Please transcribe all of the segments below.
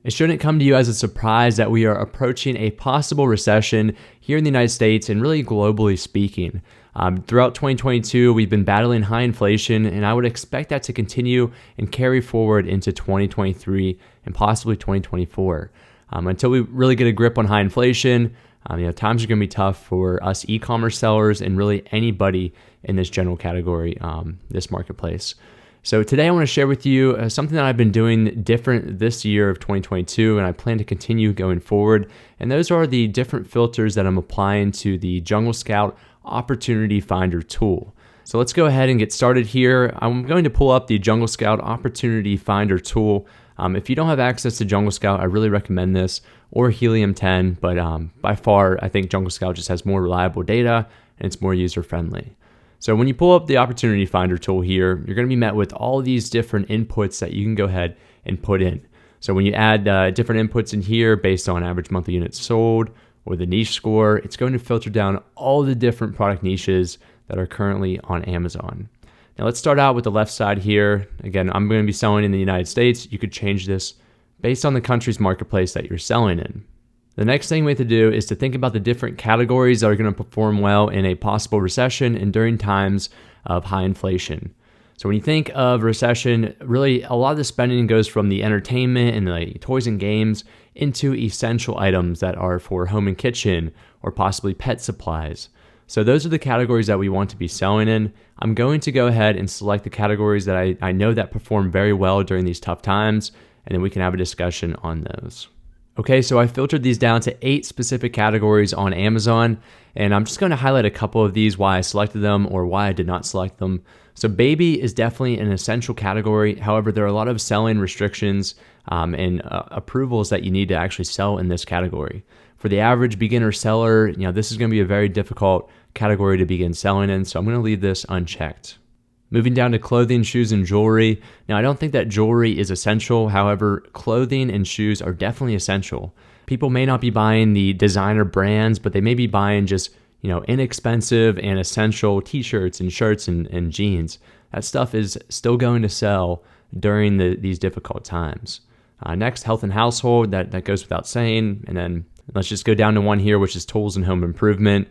It shouldn't come to you as a surprise that we are approaching a possible recession here in the United States and really globally speaking. Throughout 2022, we've been battling high inflation, and I would expect that to continue and carry forward into 2023 and possibly 2024. Until we really get a grip on high inflation, times are going to be tough for us e-commerce sellers and really anybody in this general category, this marketplace. So today I want to share with you something that I've been doing different this year of 2022, and I plan to continue going forward. And those are the different filters that I'm applying to the Jungle Scout Opportunity Finder tool. So let's go ahead and get started here. I'm going to pull up the Jungle Scout Opportunity Finder tool. If you don't have access to Jungle Scout, I really recommend this, or Helium 10, but by far, I think Jungle Scout just has more reliable data and it's more user-friendly. So when you pull up the Opportunity Finder tool here, you're going to be met with all these different inputs that you can go ahead and put in. So when you add different inputs in here based on average monthly units sold or the niche score, it's going to filter down all the different product niches that are currently on Amazon. Now let's start out with the left side here. Again, I'm going to be selling in the United States. You could change this based on the country's marketplace that you're selling in. The next thing we have to do is to think about the different categories that are going to perform well in a possible recession and during times of high inflation. So when you think of recession, really a lot of the spending goes from the entertainment and the toys and games into essential items that are for home and kitchen or possibly pet supplies. So those are the categories that we want to be selling in. I'm going to go ahead and select the categories that I know that perform very well during these tough times, and then we can have a discussion on those. Okay, so I filtered these down to 8 specific categories on Amazon, and I'm just going to highlight a couple of these, why I selected them or why I did not select them. So baby is definitely an essential category. However, there are a lot of selling restrictions and approvals that you need to actually sell in this category. For the average beginner seller, this is going to be a very difficult category to begin selling in, so I'm going to leave this unchecked. Moving down to clothing, shoes, and jewelry. Now, I don't think that jewelry is essential. However, clothing and shoes are definitely essential. People may not be buying the designer brands, but they may be buying just, inexpensive and essential t-shirts and shirts and jeans. That stuff is still going to sell during these difficult times. Next, health and household. That goes without saying. And then let's just go down to one here, which is tools and home improvement.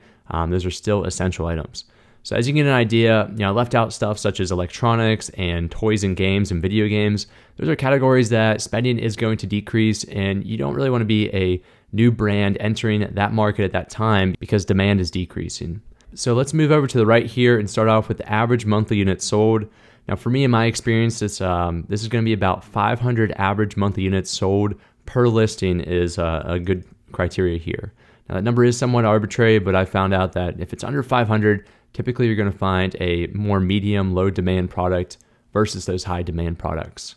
Those are still essential items. So as you get an idea, I left out stuff such as electronics and toys and games and video games. Those are categories that spending is going to decrease, and you don't really want to be a new brand entering that market at that time because demand is decreasing. So let's move over to the right here and start off with the average monthly units sold. Now for me, in my experience, this is going to be about 500 average monthly units sold per listing is a good criteria here. Now that number is somewhat arbitrary, but I found out that if it's under 500, typically you're going to find a more medium, low demand product versus those high demand products.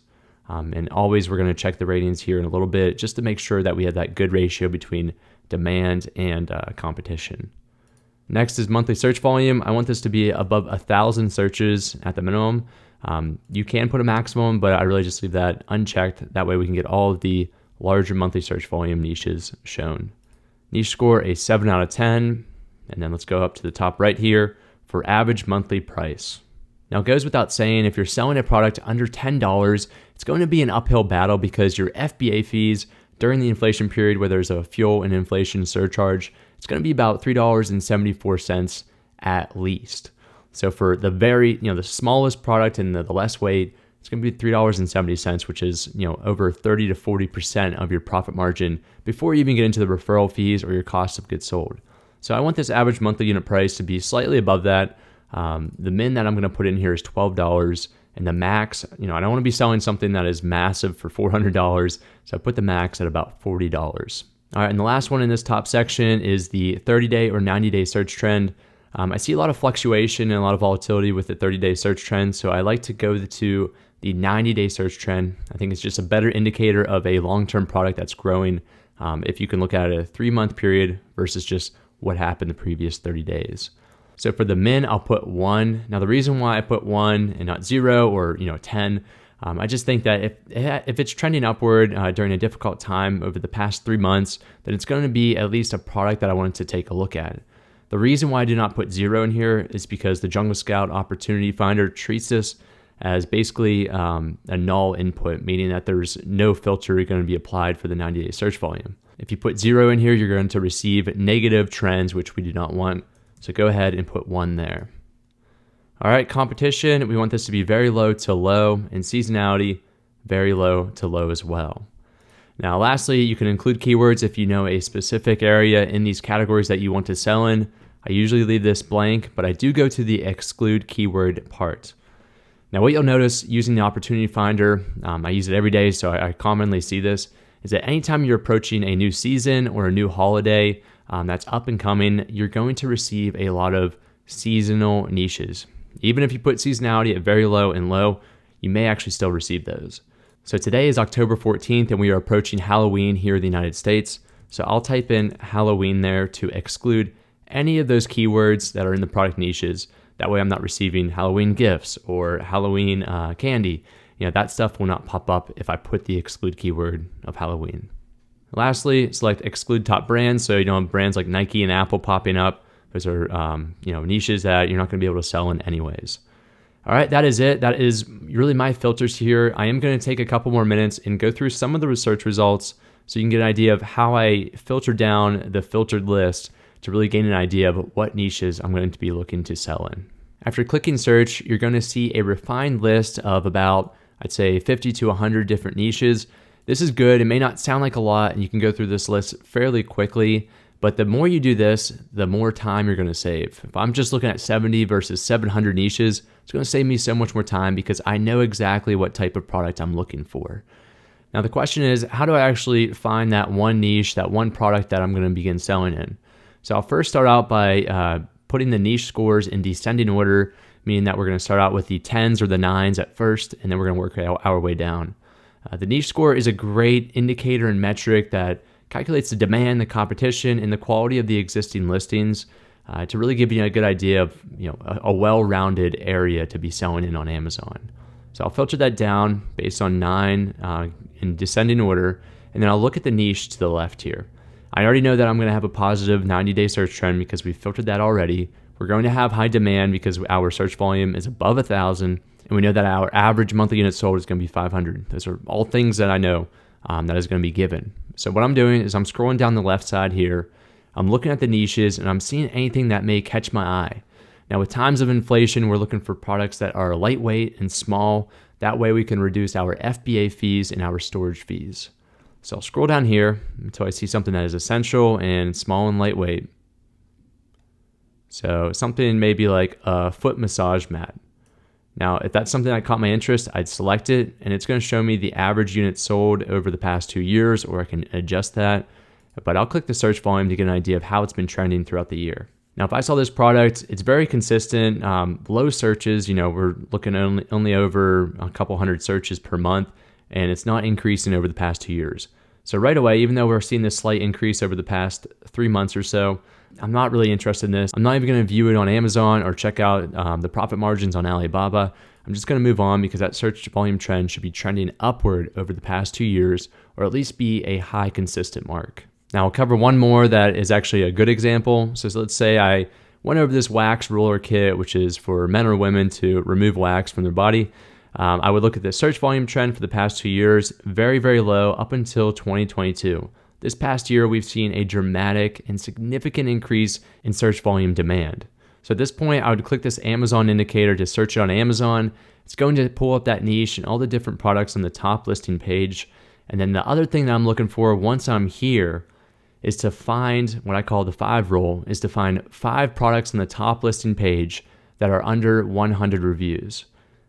And always we're going to check the ratings here in a little bit just to make sure that we have that good ratio between demand and competition. Next is monthly search volume. I want this to be above 1,000 searches at the minimum. You can put a maximum, but I really just leave that unchecked. That way we can get all of the larger monthly search volume niches shown. Niche score a 7 out of 10. And then let's go up to the top right here for average monthly price. Now it goes without saying, if you're selling a product under $10, it's going to be an uphill battle because your FBA fees during the inflation period where there's a fuel and inflation surcharge, it's going to be about $3.74 at least. So for the the smallest product and the less weight, it's going to be $3.70, which is, over 30 to 40% of your profit margin before you even get into the referral fees or your cost of goods sold. So I want this average monthly unit price to be slightly above that. The min that I'm going to put in here is $12, and the max, I don't want to be selling something that is massive for $400, so I put the max at about $40. All right, and the last one in this top section is the 30-day or 90-day search trend. I see a lot of fluctuation and a lot of volatility with the 30-day search trend, so I like to go to the 90-day search trend. I think it's just a better indicator of a long-term product that's growing if you can look at a 3-month period versus just what happened the previous 30 days. So for the min, I'll put 1. Now the reason why I put 1 and not 0 or 10, I just think that if it's trending upward during a difficult time over the past 3 months, then it's going to be at least a product that I wanted to take a look at. The reason why I did not put 0 in here is because the Jungle Scout Opportunity Finder treats this as basically a null input, meaning that there's no filter going to be applied for the 90-day search volume. If you put 0 in here, you're going to receive negative trends, which we do not want. So go ahead and put 1 there. All right, competition, we want this to be very low to low, and seasonality, very low to low as well. Now, lastly, you can include keywords if you know a specific area in these categories that you want to sell in. I usually leave this blank, but I do go to the exclude keyword part. Now, what you'll notice using the opportunity finder, I use it every day, so I commonly see this, is that anytime you're approaching a new season or a new holiday that's up and coming, you're going to receive a lot of seasonal niches. Even if you put seasonality at very low and low, you may actually still receive those. So today is October 14th, and we are approaching Halloween here in the United States. So I'll type in Halloween there to exclude any of those keywords that are in the product niches. That way I'm not receiving Halloween gifts or Halloween candy. That stuff will not pop up if I put the exclude keyword of Halloween. Lastly, select exclude top brands. So you don't have brands like Nike and Apple popping up. Those are niches that you're not going to be able to sell in anyways. All right, that is it. That is really my filters here. I am going to take a couple more minutes and go through some of the research results so you can get an idea of how I filter down the filtered list to really gain an idea of what niches I'm going to be looking to sell in. After clicking search, you're going to see a refined list of about, I'd say, 50 to 100 different niches. This is good. It may not sound like a lot, and you can go through this list fairly quickly, but the more you do this, the more time you're going to save. If I'm just looking at 70 versus 700 niches, it's going to save me so much more time because I know exactly what type of product I'm looking for. Now, the question is, how do I actually find that one niche, that one product that I'm going to begin selling in? So I'll first start out by putting the niche scores in descending order, meaning that we're going to start out with the 10s or the 9s at first, and then we're going to work our way down. The niche score is a great indicator and metric that calculates the demand, the competition, and the quality of the existing listings to really give you a good idea of a well-rounded area to be selling in on Amazon. So I'll filter that down based on 9 in descending order, and then I'll look at the niche to the left here. I already know that I'm going to have a positive 90-day search trend because we filtered that already. We're going to have high demand because our search volume is above 1,000, and we know that our average monthly units sold is going to be 500. Those are all things that I know that is going to be given. So what I'm doing is I'm scrolling down the left side here. I'm looking at the niches, and I'm seeing anything that may catch my eye. Now, with times of inflation, we're looking for products that are lightweight and small. That way we can reduce our FBA fees and our storage fees. So I'll scroll down here until I see something that is essential and small and lightweight. So something maybe like a foot massage mat. Now, if that's something that caught my interest, I'd select it, and it's going to show me the average units sold over the past 2 years, or I can adjust that. But I'll click the search volume to get an idea of how it's been trending throughout the year. Now, if I saw this product, it's very consistent, low searches, we're looking only over a couple hundred searches per month, and it's not increasing over the past 2 years. So right away, even though we're seeing this slight increase over the past 3 months or so, I'm not really interested in this. I'm not even going to view it on Amazon or check out the profit margins on Alibaba. I'm just going to move on because that search volume trend should be trending upward over the past 2 years, or at least be a high consistent mark. Now I'll cover one more that is actually a good example. So let's say I went over this wax roller kit, which is for men or women to remove wax from their body. I would look at the search volume trend for the past 2 years, very, very low up until 2022. This past year, we've seen a dramatic and significant increase in search volume demand. So at this point, I would click this Amazon indicator to search it on Amazon. It's going to pull up that niche and all the different products on the top listing page. And then the other thing that I'm looking for once I'm here is to find what I call the 5 rule, is to find 5 products on the top listing page that are under 100 reviews.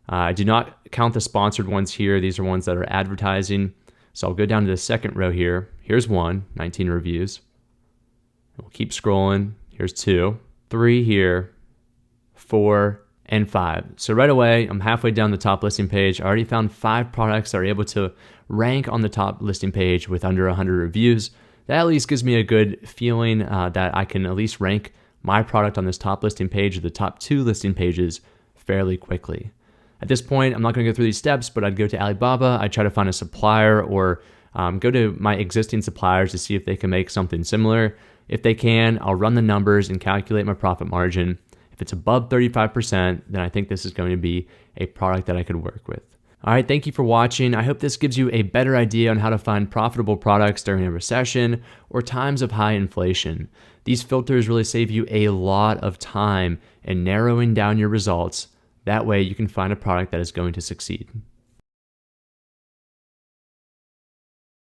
I do not count the sponsored ones here. These are ones that are advertising. So I'll go down to the second row here. Here's 1, 19 reviews. We'll keep scrolling. Here's 2, 3 here, 4, and 5. So right away, I'm halfway down the top listing page. I already found 5 products that are able to rank on the top listing page with under 100 reviews. That at least gives me a good feeling that I can at least rank my product on this top listing page or the top 2 listing pages fairly quickly. At this point, I'm not going to go through these steps, but I'd go to Alibaba. I'd try to find a supplier or go to my existing suppliers to see if they can make something similar. If they can, I'll run the numbers and calculate my profit margin. If it's above 35%, then I think this is going to be a product that I could work with. All right, thank you for watching. I hope this gives you a better idea on how to find profitable products during a recession or times of high inflation. These filters really save you a lot of time in narrowing down your results. That way you can find a product that is going to succeed.